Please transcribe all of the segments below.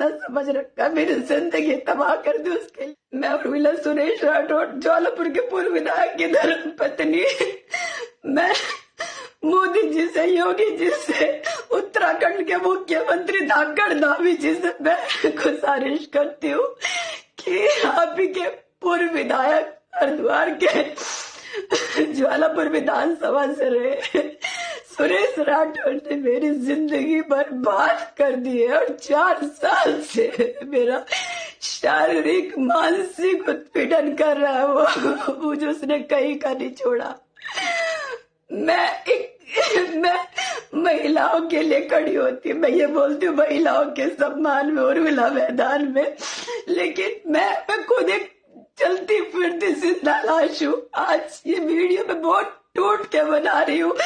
खिलौना समझ रखा, मेरी जिंदगी तबाह कर दी उसके लिए। मैं उर्मिला सुरेश राठौड़, ज्वालापुर के पूर्व विधायक की धर्म पत्नी। मैं मोदी जी से, योगी जी से, उत्तराखंड के मुख्यमंत्री धाकड़ धामी जी से मैं गुजारिश करती हूँ कि आप ही के पूर्व विधायक हरिद्वार के ज्वालापुर विधानसभा से रहे सुरेश राठौर ने मेरी जिंदगी बर्बाद कर दी है और 4 साल से मेरा शारीरिक मानसिक उत्पीड़न कर रहा है वो। मुझे उसने कहीं का नहीं छोड़ा। मैं महिलाओं के लिए खड़ी होती, मैं ये बोलती हूँ महिलाओं के सम्मान में, उर्मिला मैदान में, लेकिन मैं खुद एक चलती फिरती जिंदा लाश हूँ। आज ये वीडियो में बहुत टूट के बना रही हूँ।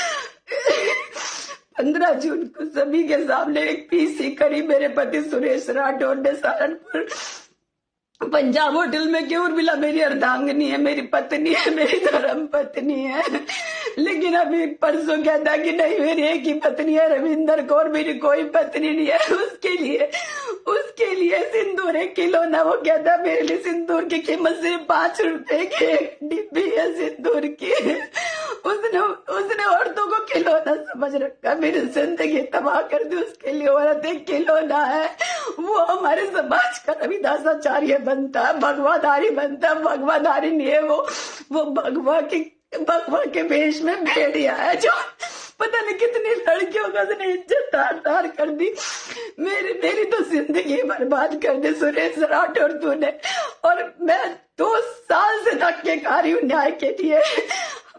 15 जून को सभी के सामने एक पीसी करी मेरे पति सुरेश राठौर ने सहारनपुर पंजाब होटल में कि उर्मिला मेरी अर्धांगिनी है, मेरी पत्नी है, मेरी धर्म पत्नी है। लेकिन अभी परसों कहता कि नहीं मेरी एक ही पत्नी है रविंदर कौर, मेरी कोई पत्नी नहीं है। उसके लिए सिंदूर 1 किलो ना, वो कहता मेरे लिए सिंदूर की कीमत सिर्फ 5 रुपए की एक डिब्बी है सिंदूर की। उसने औरतों को खिलौना समझ रखा, मेरी जिंदगी तबाह कर दी उसके लिए। औरत एक खिलौना है, वो हमारे समाज का रविदासाचार्य बनता है, भगवाधारी बनता है। भगवाधारी नहीं है वो भगवा के वेश में भेड़िया है जो पता नहीं कितनी लड़कियों का उसने इज्जत तार कर दी। मेरी तो जिंदगी बर्बाद कर दी सुरेश राठौर तूने। और मैं 2 साल से धक्के खा रही हूँ न्याय के लिए।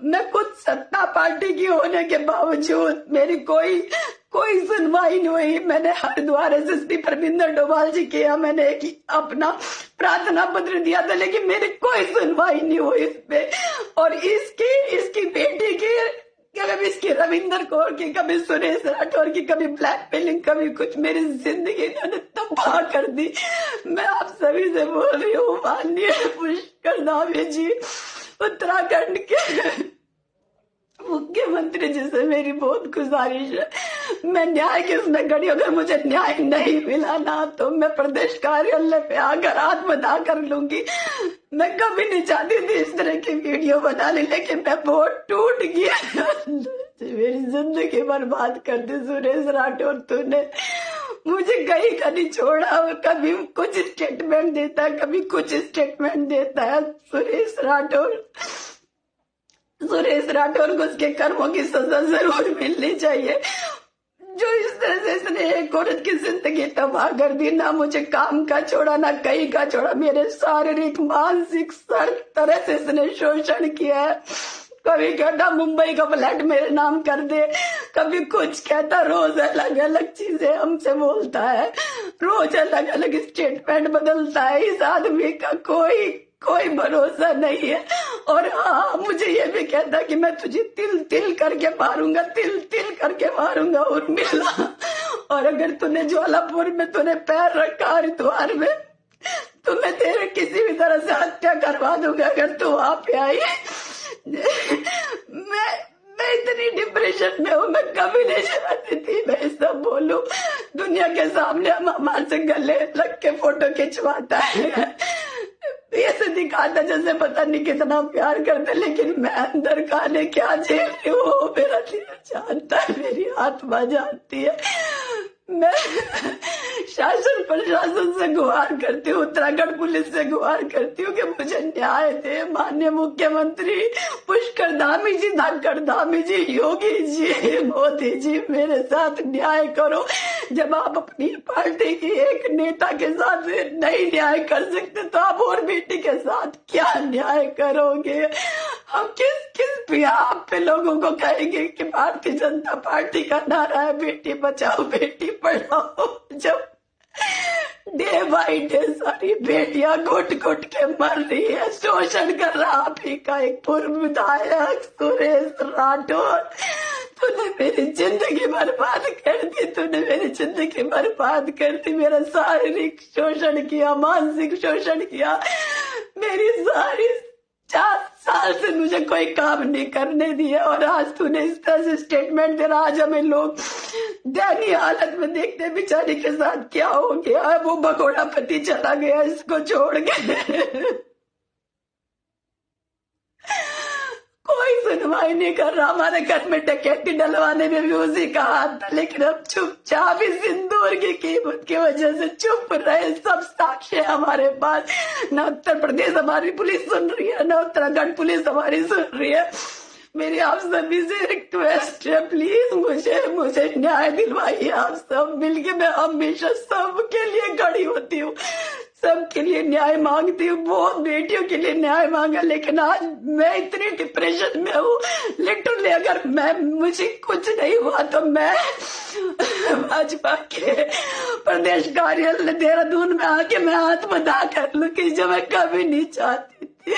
मैं खुद सत्ता पार्टी की होने के बावजूद मेरी कोई सुनवाई नहीं हुई। मैंने हरिद्वार एसएसपी परमिंदर डोभाल जी किया, मैंने अपना प्रार्थना पत्र दिया था, लेकिन मेरी कोई सुनवाई नहीं हुई इस पे। और इसकी बेटी की, कभी इसकी रविंदर कौर की, कभी सुरेश राठौर की, कभी ब्लैकमेलिंग, कभी कुछ, मेरी जिंदगी इन्होंने तबाह कर दी। मैं आप सभी से बोल रही हूँ, माननीय पुष्कर धामी जी, उत्तराखंड के मुख्यमंत्री जी से मेरी बहुत गुजारिश है, मैं न्याय किसमें खड़ी, अगर मुझे न्याय नहीं मिला ना तो मैं प्रदेश कार्यालय पे आकर आत्मदाह कर लूंगी। मैं कभी नहीं चाहती थी इस तरह की वीडियो बनाने, लेकिन मैं बहुत टूट गया। मेरी जिंदगी बर्बाद कर दी सुरेश राठौर तूने। मुझे कहीं का नहीं छोड़ा, कभी कुछ स्टेटमेंट देता है, कभी कुछ स्टेटमेंट देता है। सुरेश राठौर को उसके कर्मों की सजा जरूर मिलनी चाहिए। जो इस तरह से इसने एक औरत की जिंदगी तबाह कर दी, ना मुझे काम का छोड़ा, ना कहीं का छोड़ा, मेरे शारीरिक मानसिक हर तरह से इसने शोषण किया है। कभी कहता मुंबई का फ्लैट मेरे नाम कर दे, कभी कुछ कहता, रोज अलग अलग चीजें हमसे बोलता है, रोज अलग अलग स्टेटमेंट बदलता है। इस आदमी का कोई भरोसा नहीं है। और हाँ, मुझे ये भी कहता कि मैं तुझे तिल तिल करके मारूंगा उर्मिला। और अगर तूने ज्वालापुर में तूने पैर रखा, हरिद्वार में, तो मैं तेरे किसी भी तरह से हत्या करवा दूंगा अगर तू वहां पे आई। मैं इतनी डिप्रेशन में हूँ, मैं कभी नहीं चाहती थी मैं सब बोलूं दुनिया के सामने। हम हमारे से गले लग के फोटो खिंचवाता है, ऐसे दिखाता जैसे पता नहीं कितना प्यार करते, लेकिन मैं अंदर खाने क्या झेल रही हूँ मेरा दिल जानता है, मेरी आत्मा जानती है। मैं शासन प्रशासन से गुहार करती हूँ, उत्तराखंड पुलिस से गुहार करती हूँ कि मुझे न्याय दे। माननीय मुख्यमंत्री पुष्कर धामी जी, धाकड़ धामी जी, योगी जी, मोदी जी, मेरे साथ न्याय करो। जब आप अपनी पार्टी की एक नेता के साथ नहीं न्याय कर सकते तो आप और बेटी के साथ क्या न्याय करोगे? हम किस बिहार पे लोगों को कहेंगे कि भारतीय जनता पार्टी का नारा है बेटी बचाओ बेटी पढ़ाओ, जब डे बाई डे सारी बेटियां घुट घुट के मर रही है, शोषण कर रहा आप ही का एक पूर्व विधायक सुरेश राठौर। तूने मेरी जिंदगी बर्बाद कर दी, तूने मेरी जिंदगी बर्बाद कर दी। मेरा शारीरिक शोषण किया, मानसिक शोषण किया, मेरी सारी 4 साल से मुझे कोई काम नहीं करने दिया, और आज तूने इस तरह से स्टेटमेंट दे रहा। आज हमें लोग दयनीय हालत में देखते हैं बेचारी के साथ क्या हो गया। वो भगोड़ा पति चला गया इसको छोड़ के। कोई सुनवाई नहीं कर रहा। हमारे घर में डकैती डलवाने में भी उसी का हाथ था, लेकिन अब चुपचाप इस सिंदूर की कीमत की वजह से चुप रहे। सब साक्ष्य हमारे पास। न उत्तर प्रदेश हमारी पुलिस सुन रही है, न उत्तराखंड पुलिस हमारी सुन रही है। मेरी आप सभी से रिक्वेस्ट है, प्लीज मुझे न्याय दिलवाइए। आप सब मिलके, मैं हमेशा सबके लिए खड़ी होती हूँ, सबके लिए न्याय मांगती हूँ। बहुत बेटियों के लिए न्याय मांगा, लेकिन आज मैं इतनी डिप्रेशन में हूँ। लिटरली अगर मुझे कुछ नहीं हुआ तो मैं भाजपा के प्रदेश कार्यालय देहरादून में आके मैं आत्मदाह कर लूं, कि जो मैं कभी नहीं चाहती थी।